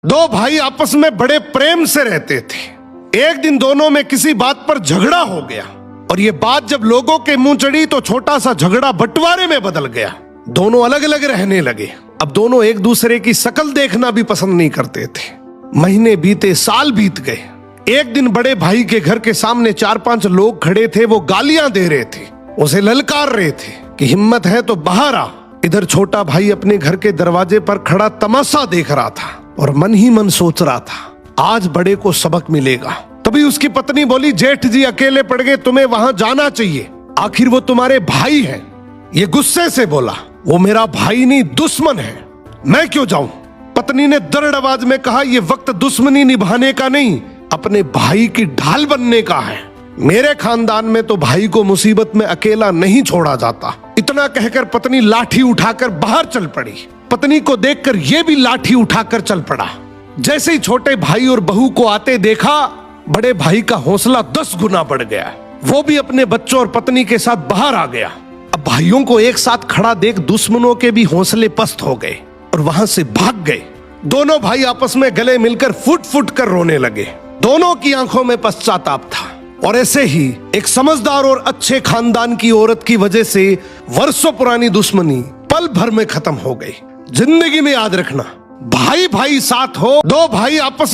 दो भाई आपस में बड़े प्रेम से रहते थे। एक दिन दोनों में किसी बात पर झगड़ा हो गया और ये बात जब लोगों के मुंह चढ़ी तो छोटा सा झगड़ा बंटवारे में बदल गया। दोनों अलग अलग रहने लगे। अब दोनों एक दूसरे की शक्ल देखना भी पसंद नहीं करते थे। महीने बीते, साल बीत गए। एक दिन बड़े भाई के घर के सामने 4-5 लोग खड़े थे। वो गालियां दे रहे थे, उसे ललकार रहे थे कि हिम्मत है तो बाहर आ। इधर छोटा भाई अपने घर के दरवाजे पर खड़ा तमाशा देख रहा था और मन ही मन सोच रहा था आज बड़े को सबक मिलेगा। तभी उसकी पत्नी बोली, जेठ जी अकेले पड़ गए, तुम्हें वहां जाना चाहिए, आखिर वो तुम्हारे भाई हैं। ये गुस्से से बोला, वो मेरा भाई नहीं दुश्मन है, मैं क्यों जाऊं। पत्नी ने दृढ़ आवाज में कहा, यह वक्त दुश्मनी निभाने का नहीं, अपने भाई की ढाल बनने का है। मेरे खानदान में तो भाई को मुसीबत में अकेला नहीं छोड़ा जाता। इतना कहकर पत्नी लाठी उठाकर बाहर चल पड़ी। पत्नी को देखकर यह भी लाठी उठाकर चल पड़ा। जैसे ही छोटे भाई और बहू को आते देखा, बड़े भाई का हौसला 10 गुना बढ़ गया। वो भी अपने बच्चों और पत्नी के साथ बाहर आ गया। अब भाइयों को एक साथ खड़ा देख दुश्मनों के भी हौसले पस्त हो गए और वहां से भाग गए। दोनों भाई आपस में गले मिलकर फुट फुट कर रोने लगे। दोनों की आंखों में पश्चाताप था। और ऐसे ही एक समझदार और अच्छे खानदान की औरत की वजह से वर्षों पुरानी दुश्मनी पल भर में खत्म हो गई। जिंदगी में याद रखना, भाई भाई साथ हो, दो भाई आपस में